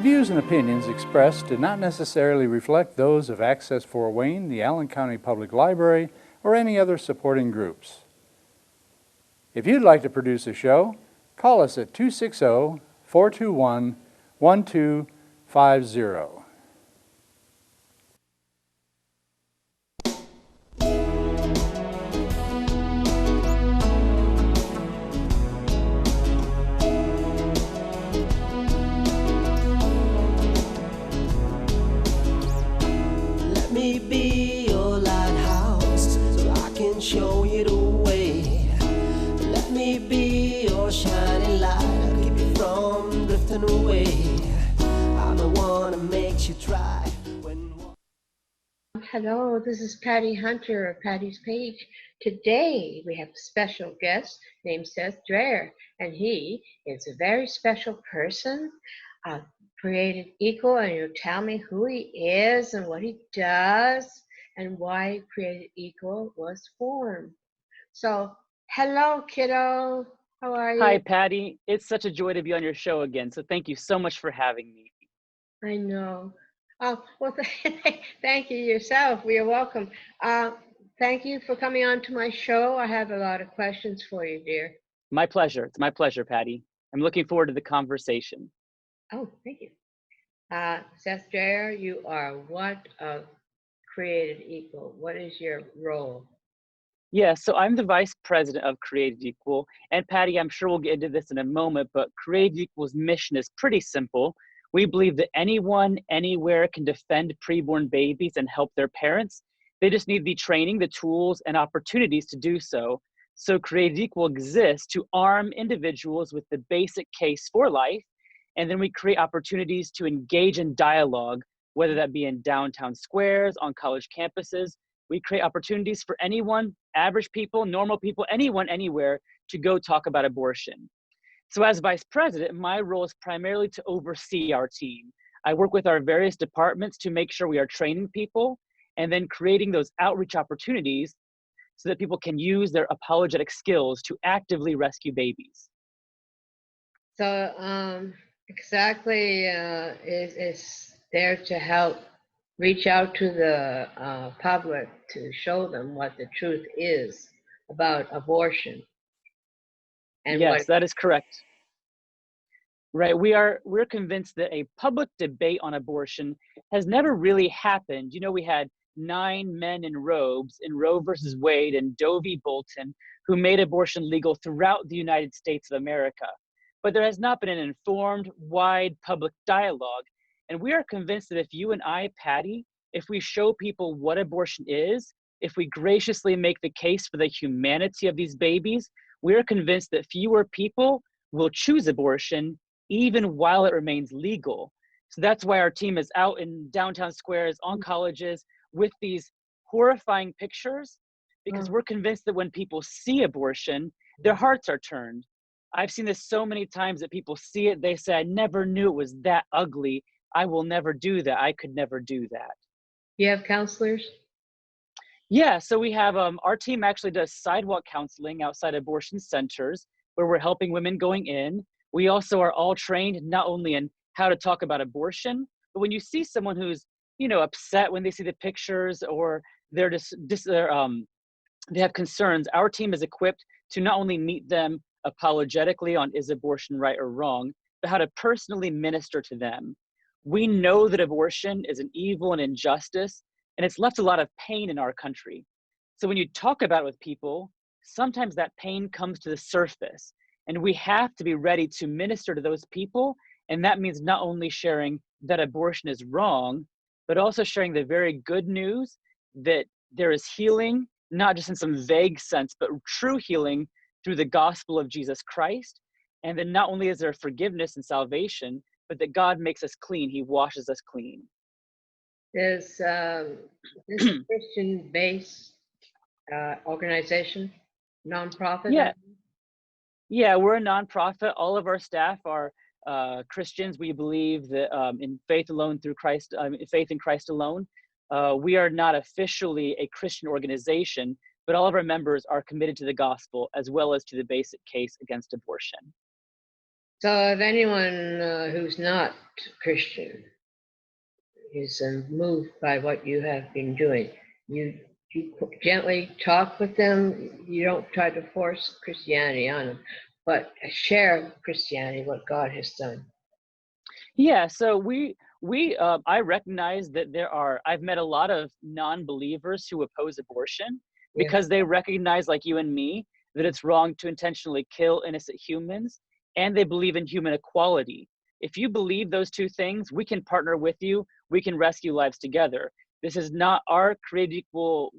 views and opinions expressed do not necessarily reflect those of Access Fort Wayne, the Allen County Public Library, or any other supporting groups. If you'd like to produce a show, call us at 260-421-1250. Let me be your lighthouse so I can show you the way. Let me be your shining light, I'll keep you from drifting away. I'm the one that makes you try when... Hello, this is Patty Hunter of Patty's Page. Today we have a special guest named Seth Drayer, and he is a very special person, created equal, and you'll tell me who he is and what he does and why Created Equal was formed. So, hello, kiddo. How are you? Hi, Patty. It's such a joy to be on your show again. So thank you so much for having me. I know. Oh, well, thank you yourself. You're welcome. Thank you for coming on to my show. I have a lot of questions for you, dear. My pleasure. It's my pleasure, Patty. I'm looking forward to the conversation. Oh, thank you. Seth Drayer, you are what of Created Equal? What is your role? Yeah, so I'm the vice president of Created Equal. And Patty, I'm sure we'll get into this in a moment, but Created Equal's mission is pretty simple. We believe that anyone, anywhere can defend preborn babies and help their parents. They just need the training, the tools, and opportunities to do so. So Created Equal exists to arm individuals with the basic case for life. And then we create opportunities to engage in dialogue, whether that be in downtown squares, on college campuses. We create opportunities for anyone, average people, normal people, anyone, anywhere, to go talk about abortion. So as vice president, my role is primarily to oversee our team. I work with our various departments to make sure we are training people and then creating those outreach opportunities so that people can use their apologetic skills to actively rescue babies. So exactly is there to help reach out to the public to show them what the truth is about abortion. And yes, that is correct. Right, we're convinced that a public debate on abortion has never really happened. You know, we had 9 men in robes in Roe versus Wade and Doe v. Bolton who made abortion legal throughout the United States of America. But there has not been an informed, wide public dialogue. And we are convinced that if you and I, Patty, if we show people what abortion is, if we graciously make the case for the humanity of these babies, we are convinced that fewer people will choose abortion even while it remains legal. So that's why our team is out in downtown squares, on colleges, with these horrifying pictures, because we're convinced that when people see abortion, their hearts are turned. I've seen this so many times that people see it, they say, I never knew it was that ugly. I will never do that. I could never do that. You have counselors? Yeah, so we have, our team actually does sidewalk counseling outside abortion centers where we're helping women going in. We also are all trained not only in how to talk about abortion, but when you see someone who's, you know, upset when they see the pictures or they're they have concerns, our team is equipped to not only meet them apologetically on is abortion right or wrong, but how to personally minister to them. We know that abortion is an evil and injustice, and it's left a lot of pain in our country. So when you talk about it with people, sometimes that pain comes to the surface, and we have to be ready to minister to those people. And that means not only sharing that abortion is wrong, but also sharing the very good news that there is healing, not just in some vague sense, but true healing through the gospel of Jesus Christ. And then not only is there forgiveness and salvation, but that God makes us clean. He washes us clean. Is this a Christian-based organization, nonprofit? Yeah, we're a nonprofit. All of our staff are Christians. We believe that in faith alone through Christ, faith in Christ alone. We are not officially a Christian organization, but all of our members are committed to the gospel as well as to the basic case against abortion. So if anyone who's not Christian is moved by what you have been doing, you gently talk with them. You don't try to force Christianity on them, but share Christianity, what God has done. Yeah, so I recognize that I've met a lot of non-believers who oppose abortion Yeah. because they recognize, like you and me, that it's wrong to intentionally kill innocent humans, and they believe in human equality. If you believe those two things, we can partner with you. We can rescue lives together. This is not our created equal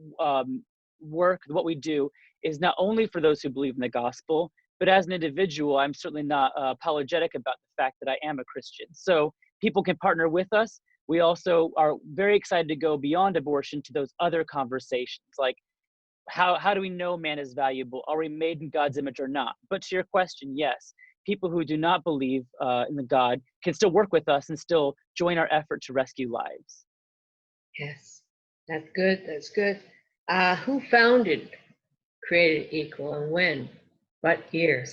work. What we do is not only for those who believe in the gospel, but as an individual, I'm certainly not apologetic about the fact that I am a Christian. So people can partner with us. We also are very excited to go beyond abortion to those other conversations, like how do we know man is valuable? Are we made in God's image or not? But to your question, yes, people who do not believe in the God can still work with us and still join our effort to rescue lives. Yes, that's good. That's good. Who founded Created Equal and when? What year?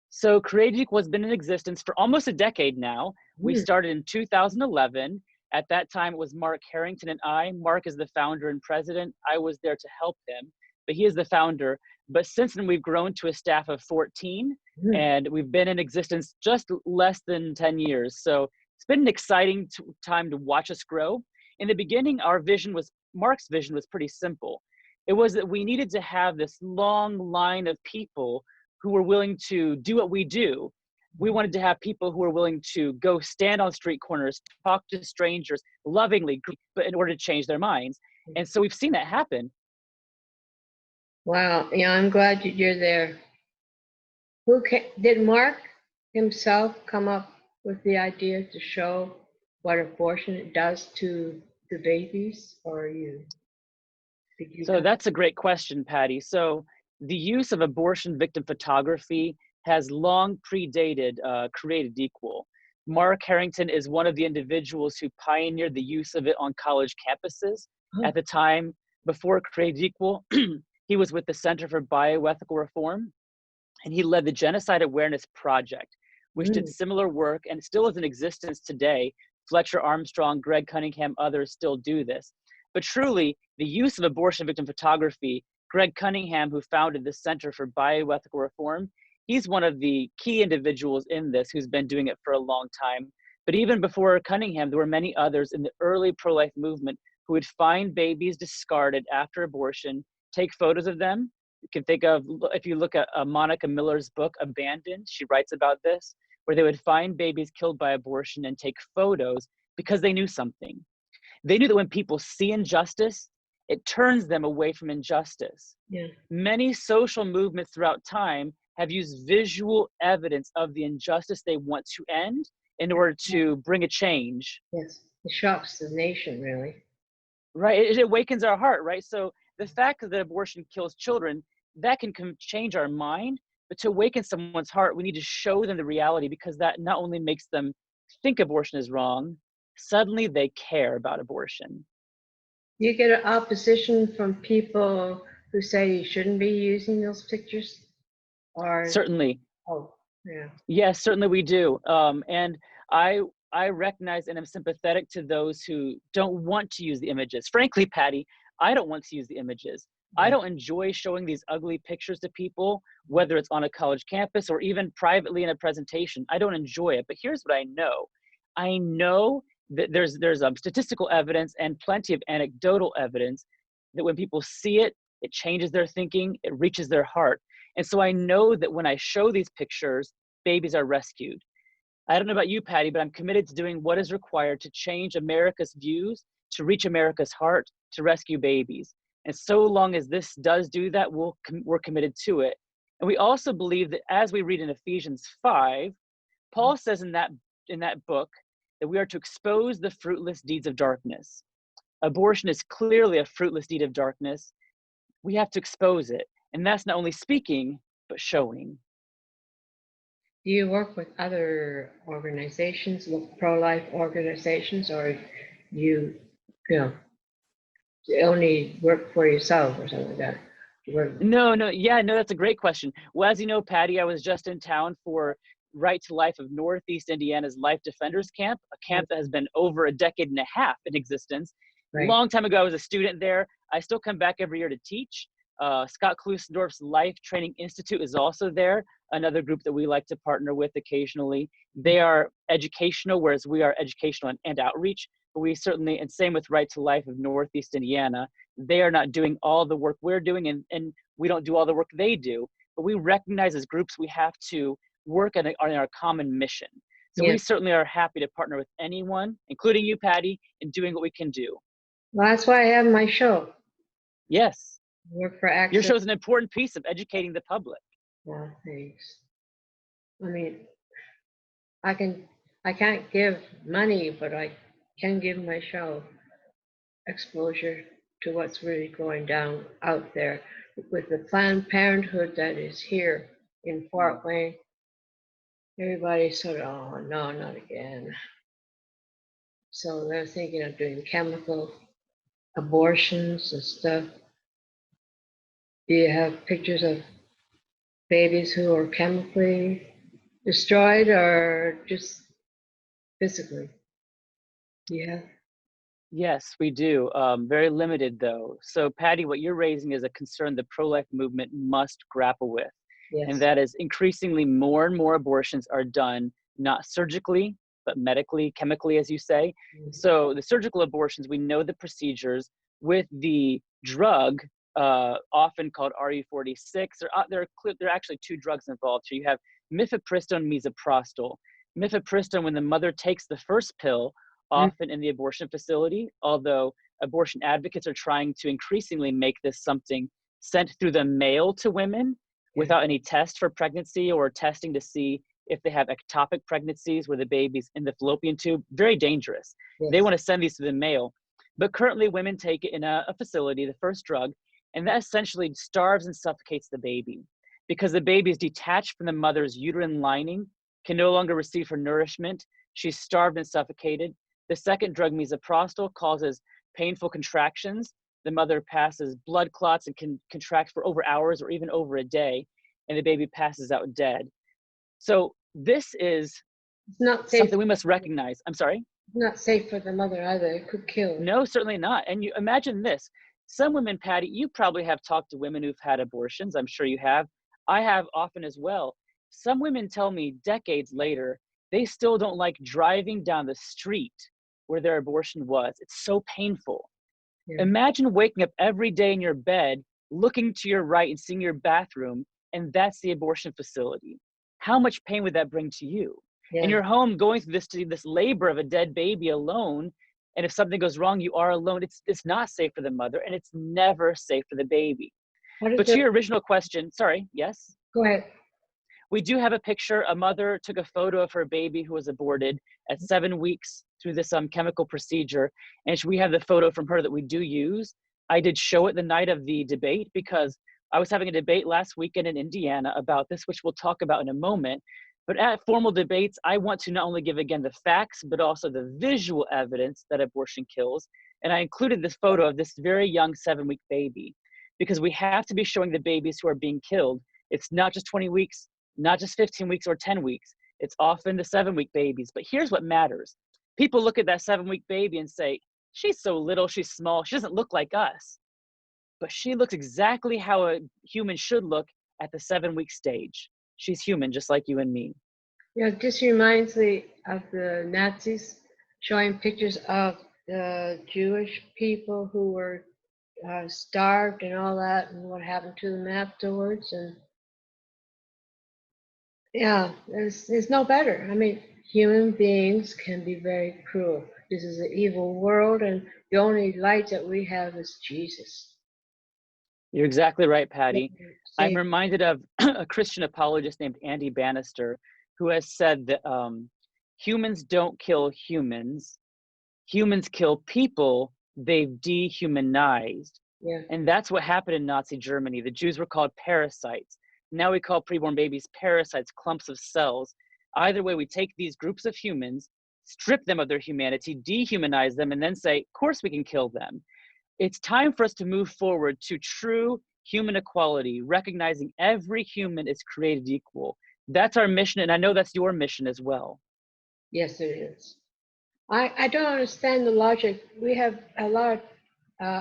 So Created Equal has been in existence for almost a decade now. We Mm. started in 2011. At that time, it was Mark Harrington and I. Mark is the founder and president. I was there to help him, but he is the founder. But since then, we've grown to a staff of 14, Mm. and we've been in existence just less than 10 years. So it's been an exciting time to watch us grow. In the beginning, Mark's vision was pretty simple. It was that we needed to have this long line of people who were willing to do what we do. We wanted to have people who were willing to go stand on street corners, talk to strangers lovingly, but in order to change their minds. And so we've seen that happen. Wow. Yeah, I'm glad you're there. Did Mark himself come up with the idea to show what abortion does to the babies, or you? So that's a great question, Patty. So the use of abortion victim photography has long predated Created Equal. Mark Harrington is one of the individuals who pioneered the use of it on college campuses. At the time, before Created Equal, he was with the Center for Bioethical Reform, and he led the Genocide Awareness Project, which did similar work and still is in existence today. Fletcher Armstrong, Greg Cunningham, others still do this. But truly, the use of abortion victim photography, Greg Cunningham, who founded the Center for Bioethical Reform, he's one of the key individuals in this who's been doing it for a long time. But even before Cunningham, there were many others in the early pro-life movement who would find babies discarded after abortion, take photos of them. You can think of, if you look at Monica Miller's book, Abandoned, she writes about this, where they would find babies killed by abortion and take photos because they knew something. They knew that when people see injustice, it turns them away from injustice. Yeah. Many social movements throughout time have used visual evidence of the injustice they want to end in order to bring a change. Yes, it shocks the nation, really. Right, it awakens our heart, right? So the fact that abortion kills children, that can change our mind, but to awaken someone's heart, we need to show them the reality, because that not only makes them think abortion is wrong, suddenly they care about abortion. You get an opposition from people who say you shouldn't be using those pictures? Or Certainly. Oh, yeah. Yes, certainly we do. And I recognize and am sympathetic to those who don't want to use the images. Frankly, Patty, I don't want to use the images. I don't enjoy showing these ugly pictures to people, whether it's on a college campus or even privately in a presentation. I don't enjoy it. But here's what I know. I know that there's statistical evidence and plenty of anecdotal evidence that when people see it, it changes their thinking, it reaches their heart. And so I know that when I show these pictures, babies are rescued. I don't know about you, Patty, but I'm committed to doing what is required to change America's views, to reach America's heart, to rescue babies. And so long as this does do that, we're committed to it. And we also believe that, as we read in Ephesians 5, Paul says in that book that we are to expose the fruitless deeds of darkness. Abortion is clearly a fruitless deed of darkness. We have to expose it. And that's not only speaking, but showing. Do you work with other organizations, pro-life organizations, or you only work for yourself or something like that? No, that's a great question. Well, as you know, Patty, I was just in town for Right to Life of Northeast Indiana's Life Defenders Camp, a camp that has been over a decade and a half in existence. Right. Long time ago, I was a student there. I still come back every year to teach. Scott Klusendorf's Life Training Institute is also there, another group that we like to partner with occasionally. They are educational, whereas we are educational and outreach. But we certainly, and same with Right to Life of Northeast Indiana, they are not doing all the work we're doing, and we don't do all the work they do. But we recognize as groups we have to work on our common mission. So we Yes. certainly are happy to partner with anyone, including you, Patty, in doing what we can do. Well, that's why I have my show. Yes, Work for Access. your show is an important piece of educating the public. Well, thanks. I mean, I can't give money, but I can give my show exposure to what's really going down out there with the Planned Parenthood that is here in Fort Wayne. Everybody's sort of, oh no, not again. So they're thinking of doing chemical abortions and stuff. Do you have pictures of babies who are chemically destroyed or just physically? Yeah. Yes, we do. Very limited though. So Patty, what you're raising is a concern the pro-life movement must grapple with. Yes. And that is increasingly more and more abortions are done, not surgically, but medically, chemically, as you say. So the surgical abortions, we know the procedures. With the drug, often called RU46, there are actually two drugs involved. So you have mifepristone, misoprostol. Mifepristone, when the mother takes the first pill, often in the abortion facility, although abortion advocates are trying to increasingly make this something sent through the mail to women without any test for pregnancy or testing to see if they have ectopic pregnancies where the baby's in the fallopian tube. Very dangerous. Yes. They want to send these to the mail. But currently women take it in a facility, the first drug, and that essentially starves and suffocates the baby because the baby is detached from the mother's uterine lining, can no longer receive her nourishment. She's starved and suffocated. The second drug, misoprostol, causes painful contractions. The mother passes blood clots and can contract for over hours or even over a day, and the baby passes out dead. So this is It's not safe. something we must recognize. I'm sorry? Not safe for the mother either. It could kill. No, certainly not. And you imagine this. Some women, Patty, you probably have talked to women who've had abortions. I'm sure you have. I have often as well. Some women tell me decades later, they still don't like driving down the street where their abortion was. It's so painful. Yeah. Imagine waking up every day in your bed, looking to your right and seeing your bathroom, and that's the abortion facility. How much pain would that bring to you? Yeah. And you're home going through this labor of a dead baby alone, and if something goes wrong, you are alone. It's not safe for the mother, and it's never safe for the baby. But to your original question, sorry, yes? Go ahead. We do have a picture. A mother took a photo of her baby who was aborted at 7 weeks through this chemical procedure. And we have the photo from her that we do use. I did show it the night of the debate because I was having a debate last weekend in Indiana about this, which we'll talk about in a moment. But at formal debates, I want to not only give again the facts, but also the visual evidence that abortion kills. And I included this photo of this very young 7-week baby because we have to be showing the babies who are being killed. It's not just 20 weeks, not just 15 weeks or 10 weeks. It's often the 7-week babies. But here's what matters. People look at that 7-week baby and say, she's so little, she's small, she doesn't look like us. But she looks exactly how a human should look at the 7-week stage. She's human, just like you and me. Yeah, it just reminds me of the Nazis showing pictures of the Jewish people who were starved and all that, and what happened to them afterwards. And yeah, there's no better. I mean, human beings can be very cruel. This is an evil world, and the only light that we have is Jesus. You're exactly right, Patty. I'm Save- reminded of a Christian apologist named Andy Bannister, who has said that humans don't kill humans. Humans kill people they've dehumanized. Yeah. And that's what happened in Nazi Germany. The Jews were called parasites. Now we call preborn babies parasites, clumps of cells. Either way, we take these groups of humans, strip them of their humanity, dehumanize them, and then say, of course we can kill them. It's time for us to move forward to true human equality, recognizing every human is created equal. That's our mission, and I know that's your mission as well. Yes, it is. I don't understand the logic. We have a lot of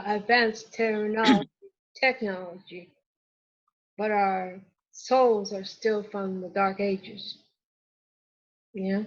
advanced technology, but our souls are still from the dark ages. Yeah.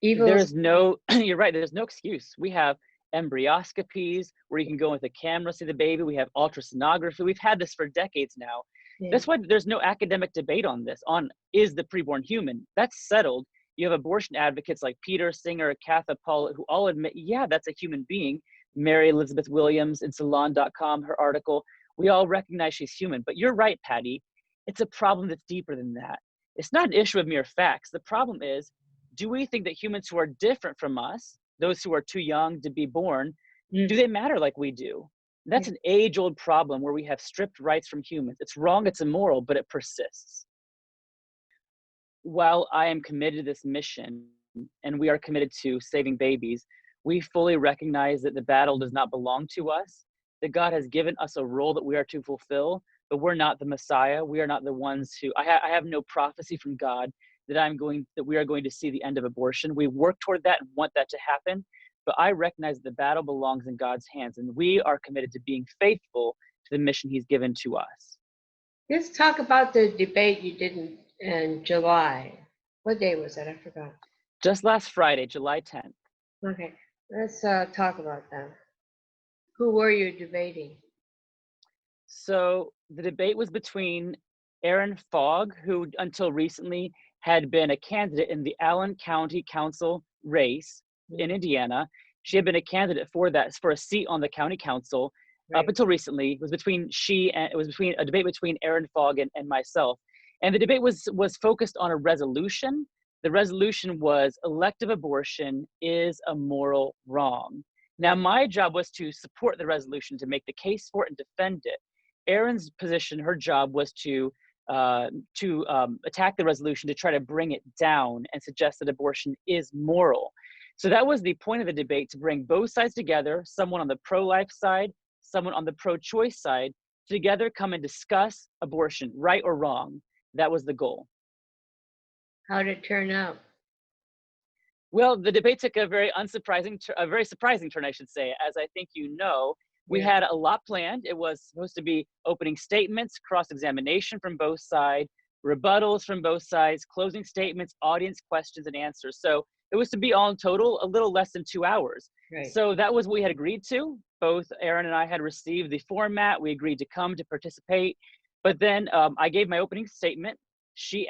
Evil is There's no, you're right, there's no excuse. We have embryoscopies where you can go with a camera, see the baby. We have ultrasonography. We've had this for decades now. yeah. That's why there's no academic debate on this, on is the preborn human. That's settled. You have abortion advocates like Peter Singer, Katha Paul, who all admit, yeah, that's a human being. Mary Elizabeth Williams in Salon.com, her article, we all recognize she's human. But you're right, Patty. It's a problem that's deeper than that. It's not an issue of mere facts. The problem is, do we think that humans who are different from us, those who are too young to be born, do they matter like we do? That's an age-old problem where we have stripped rights from humans. It's wrong, it's immoral, but it persists. While I am committed to this mission, and we are committed to saving babies, we fully recognize that the battle does not belong to us, that God has given us a role that we are to fulfill, but we're not the Messiah. We are not the ones who, I have no prophecy from God that we are going to see the end of abortion. We work toward that and want that to happen, but I recognize the battle belongs in God's hands, and we are committed to being faithful to the mission he's given to us. Let's talk about the debate you did in July. What day was that? I forgot. Just last Friday, July 10th. Okay, let's talk about that. Who were you debating? So the debate was between Aaron Fogg, who until recently had been a candidate in the Allen County Council race in Indiana. She had been a candidate for a seat on the county council up until recently. It was between a debate between Aaron Fogg and myself. And the debate was focused on a resolution. The resolution was elective abortion is a moral wrong. Now, my job was to support the resolution, to make the case for it and defend it. Aaron's position, her job was to attack the resolution, to try to bring it down and suggest that abortion is moral. So that was the point of the debate, to bring both sides together, someone on the pro-life side, someone on the pro-choice side, together come and discuss abortion, right or wrong. That was the goal. How did it turn out? Well, the debate took a very surprising turn, I should say. As I think you know, we had a lot planned. It was supposed to be opening statements, cross-examination from both sides, rebuttals from both sides, closing statements, audience questions and answers. So it was to be all in total a little less than 2 hours. Right. So that was what we had agreed to. Both Aaron and I had received the format. We agreed to come to participate. But then I gave my opening statement. She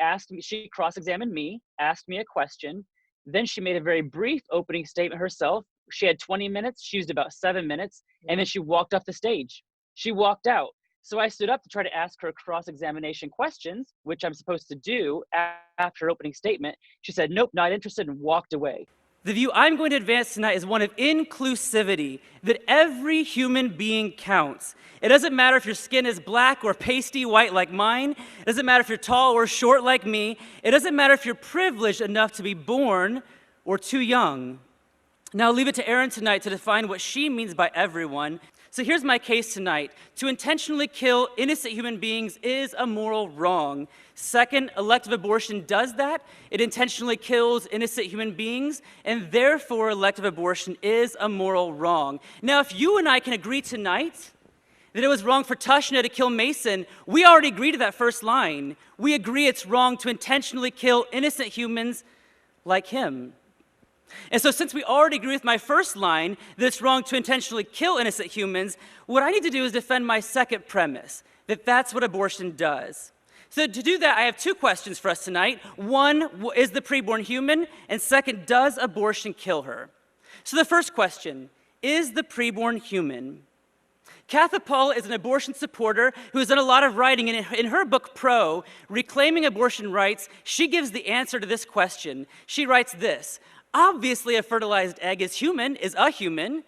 cross-examined me, asked me a question. Then she made a very brief opening statement herself. She had 20 minutes. She used about 7 minutes. And then she walked off the stage. She walked out. So I stood up to try to ask her cross-examination questions, which I'm supposed to do after her opening statement. She said, nope, not interested, and walked away. The view I'm going to advance tonight is one of inclusivity, that every human being counts. It doesn't matter if your skin is black or pasty white like mine. It doesn't matter if you're tall or short like me. It doesn't matter if you're privileged enough to be born or too young. Now I'll leave it to Erin tonight to define what she means by everyone. So here's my case tonight. To intentionally kill innocent human beings is a moral wrong. Second, elective abortion does that. It intentionally kills innocent human beings, and therefore elective abortion is a moral wrong. Now, if you and I can agree tonight that it was wrong for Tushna to kill Mason, we already agreed to that first line. We agree it's wrong to intentionally kill innocent humans like him. And so since we already agree with my first line that it's wrong to intentionally kill innocent humans, what I need to do is defend my second premise, that that's what abortion does. So to do that, I have two questions for us tonight. One, is the preborn human? And second, does abortion kill her? So the first question, is the preborn human? Katha Paul is an abortion supporter who has done a lot of writing, and in her book, Pro, Reclaiming Abortion Rights, she gives the answer to this question. She writes this: obviously, a fertilized egg is a human.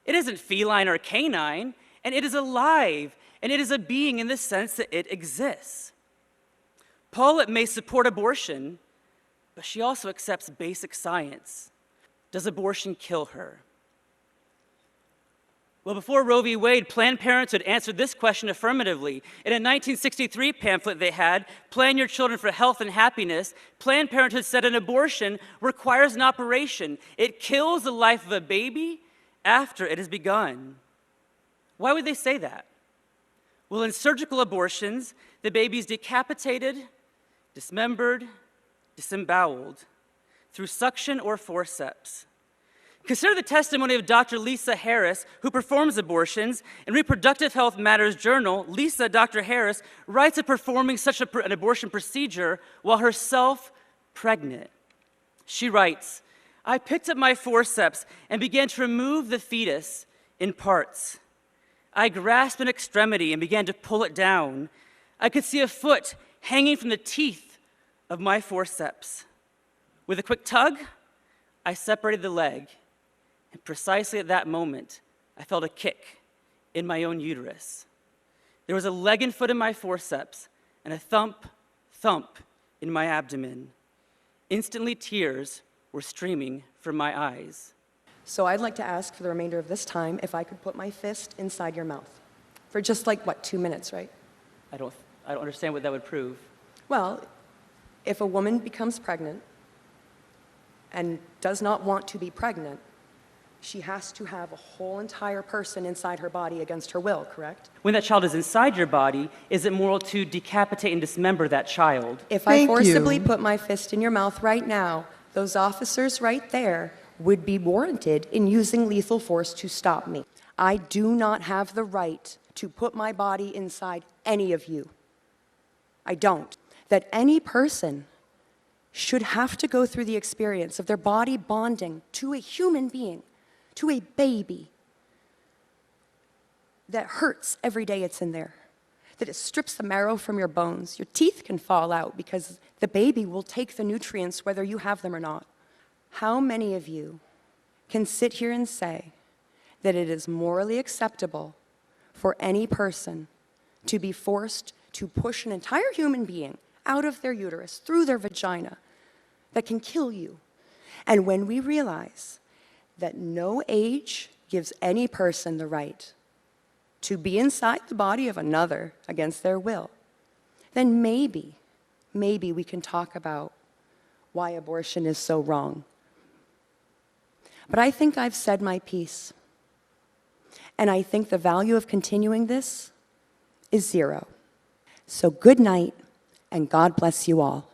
It isn't feline or canine, and it is alive, and it is a being in the sense that it exists. Paulette may support abortion, but she also accepts basic science. Does abortion kill her? Well, before Roe v. Wade, Planned Parenthood answered this question affirmatively. In a 1963 pamphlet they had, Plan Your Children for Health and Happiness, Planned Parenthood said an abortion requires an operation. It kills the life of a baby after it has begun. Why would they say that? Well, in surgical abortions, the baby is decapitated, dismembered, disemboweled through suction or forceps. Consider the testimony of Dr. Lisa Harris, who performs abortions. In Reproductive Health Matters Journal, Dr. Harris, writes of performing such an abortion procedure while herself pregnant. She writes, "I picked up my forceps and began to remove the fetus in parts. I grasped an extremity and began to pull it down. I could see a foot hanging from the teeth of my forceps. With a quick tug, I separated the leg. And precisely at that moment, I felt a kick in my own uterus. There was a leg and foot in my forceps and a thump, thump in my abdomen. Instantly, tears were streaming from my eyes." So I'd like to ask for the remainder of this time if I could put my fist inside your mouth for just like, 2 minutes, right? I don't understand what that would prove. Well, if a woman becomes pregnant and does not want to be pregnant, she has to have a whole entire person inside her body against her will, correct? When that child is inside your body, is it moral to decapitate and dismember that child? If I forcibly put my fist in your mouth right now, those officers right there would be warranted in using lethal force to stop me. I do not have the right to put my body inside any of you. I don't. That any person should have to go through the experience of their body bonding to a human being, to a baby that hurts every day it's in there, that it strips the marrow from your bones. Your teeth can fall out because the baby will take the nutrients whether you have them or not. How many of you can sit here and say that it is morally acceptable for any person to be forced to push an entire human being out of their uterus, through their vagina, that can kill you? And when we realize that no age gives any person the right to be inside the body of another against their will, then maybe we can talk about why abortion is so wrong. But I think I've said my piece. And I think the value of continuing this is zero. So good night, and God bless you all.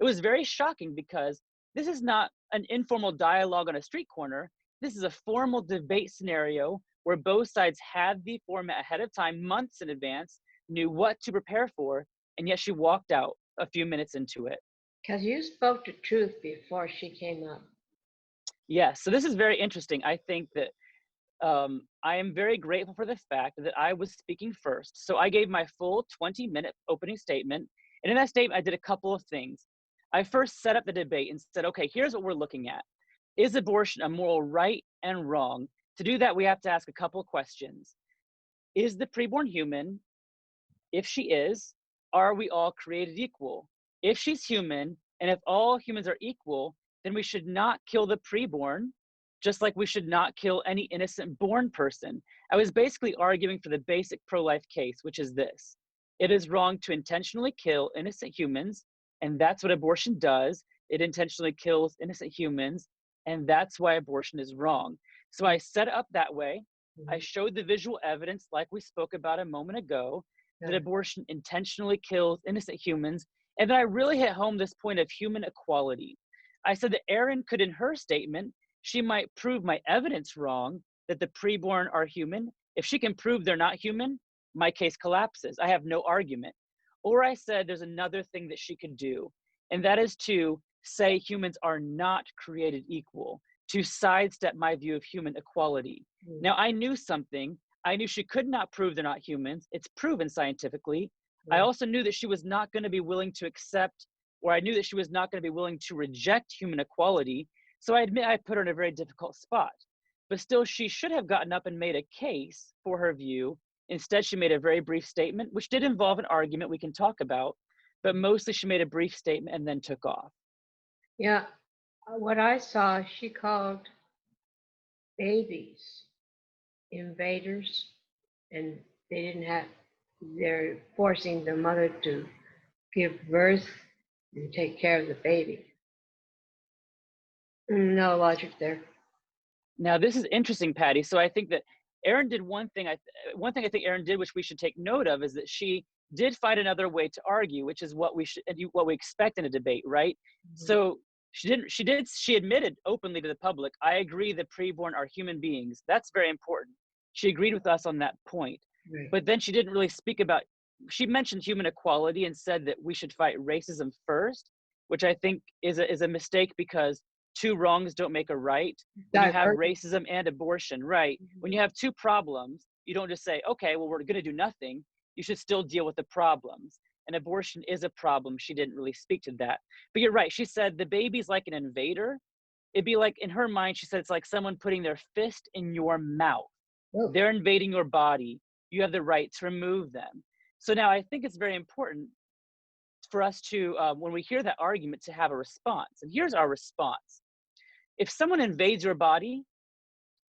It was very shocking because this is not an informal dialogue on a street corner. This is a formal debate scenario where both sides had the format ahead of time, months in advance, knew what to prepare for, and yet she walked out a few minutes into it. Because you spoke the truth before she came up. Yeah, so this is very interesting. I think that I am very grateful for the fact that I was speaking first. So I gave my full 20-minute opening statement. And in that statement, I did a couple of things. I first set up the debate and said, okay, here's what we're looking at. Is abortion a moral right and wrong? To do that, we have to ask a couple of questions. Is the preborn human? If she is, are we all created equal? If she's human, and if all humans are equal, then we should not kill the preborn, just like we should not kill any innocent born person. I was basically arguing for the basic pro-life case, which is this. It is wrong to intentionally kill innocent humans, and that's what abortion does. It intentionally kills innocent humans, and that's why abortion is wrong. So I set it up that way. I showed the visual evidence, like we spoke about a moment ago, that abortion intentionally kills innocent humans. And then I really hit home this point of human equality. I said that Erin could, in her statement, she might prove my evidence wrong, that the preborn are human. If she can prove they're not human, my case collapses. I have no argument. Or I said there's another thing that she could do, and that is to say humans are not created equal, to sidestep my view of human equality. Now, I knew something. I knew she could not prove they're not humans. It's proven scientifically. I also knew that she was not going to be willing to accept, or I knew that she was not going to be willing to reject human equality. So I admit I put her in a very difficult spot. But still, she should have gotten up and made a case for her view. Instead, she made a very brief statement, which did involve an argument we can talk about, but mostly she made a brief statement and then took off. Yeah, What I saw, she called babies invaders, and they didn't have, they're forcing the mother to give birth and take care of the baby. No logic there. Now, this is interesting, Patty. So I think that Erin did one thing. One thing I think Erin did, which we should take note of, is that she did find another way to argue, which is what we should, what we expect in a debate, right? Mm-hmm. So she admitted openly to the public, I agree that preborn are human beings. That's very important. She agreed with us on that point. Right. But then she didn't really speak about, she mentioned human equality and said that we should fight racism first, which I think is a mistake, because two wrongs don't make a right. When you have racism and abortion, right? Mm-hmm. When you have two problems, you don't just say, okay, well, we're going to do nothing. You should still deal with the problems. And abortion is a problem. She didn't really speak to that. But you're right. She said the baby's like an invader. It'd be like, in her mind, she said it's like someone putting their fist in your mouth. Oh. They're invading your body. You have the right to remove them. So now I think it's very important for us to, when we hear that argument, to have a response. And here's our response. If someone invades your body,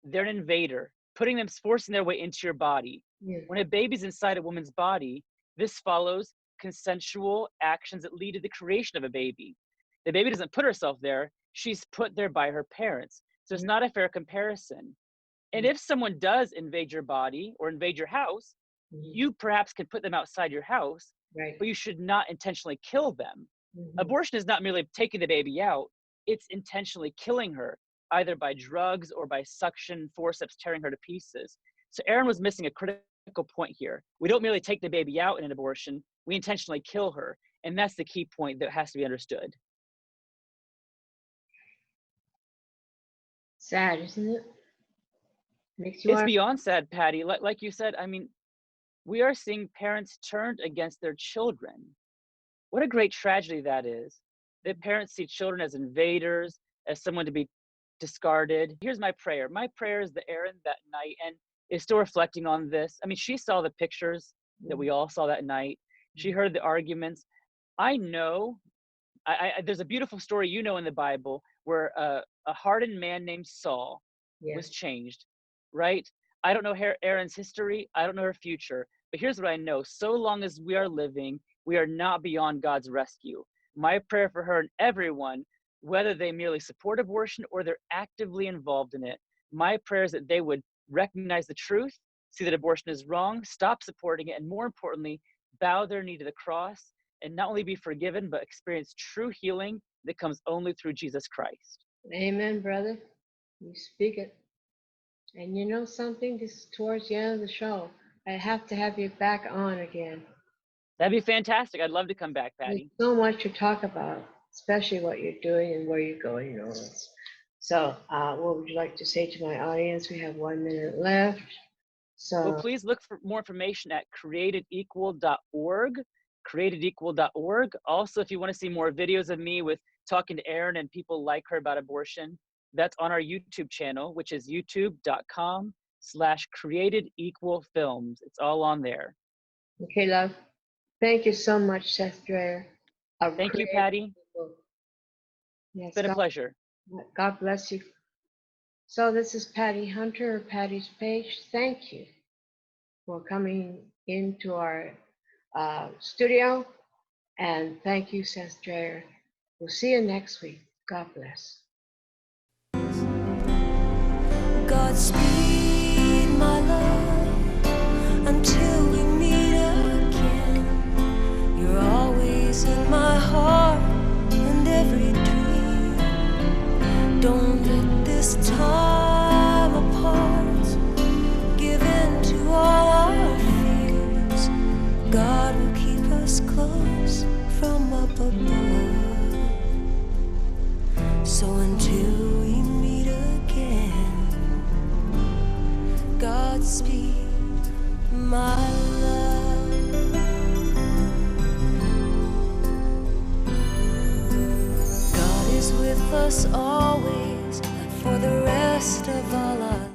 they're an invader, forcing their way into your body. Yeah. When a baby's inside a woman's body, this follows consensual actions that lead to the creation of a baby. The baby doesn't put herself there. She's put there by her parents. So it's not a fair comparison. And if someone does invade your body or invade your house, you perhaps can put them outside your house, Right. but you should not intentionally kill them. Mm-hmm. Abortion is not merely taking the baby out, it's intentionally killing her, either by drugs or by suction, forceps, tearing her to pieces. So Erin was missing a critical point here. We don't merely take the baby out in an abortion, we intentionally kill her. And that's the key point that has to be understood. Sad, isn't it? Makes you It's beyond sad, Patty. Like you said, I mean, we are seeing parents turned against their children. What a great tragedy that is. That parents see children as invaders, as someone to be discarded. Here's my prayer. My prayer is that Erin that night, and is still reflecting on this. I mean, she saw the pictures that we all saw that night. She heard the arguments. I know, there's a beautiful story, you know, in the Bible where a hardened man named Saul was changed, right? I don't know Erin's history. I don't know her future. But here's what I know. So long as we are living, we are not beyond God's rescue. My prayer for her and everyone, whether they merely support abortion or they're actively involved in it, my prayer is that they would recognize the truth, see that abortion is wrong, stop supporting it, and more importantly, bow their knee to the cross and not only be forgiven, but experience true healing that comes only through Jesus Christ. Amen, brother. You speak it. And you know something? This is towards the end of the show. I have to have you back on again. That'd be fantastic. I'd love to come back, Patty. There's so much to talk about, especially what you're doing and where you're going and all this. So what would you like to say to my audience? We have 1 minute left. So Well, please look for more information at createdequal.org, createdequal.org. Also, if you want to see more videos of me with talking to Erin and people like her about abortion, that's on our YouTube channel, which is youtube.com/createdequalfilms. It's all on there. okay, love. Thank you so much, Seth Drayer. Thank you, Patty. Yes, It's been a pleasure. God bless you. So this is Patty Hunter, Patty's Page. Thank you for coming into our studio. And thank you, Seth Drayer. We'll see you next week. God bless. Godspeed, my love, until we meet again. You're always in my heart and every dream. Don't let this time apart give in to all our fears. God will keep us close from up above. So until we meet again, Godspeed, my love. God is with us always, and for the rest of our lives.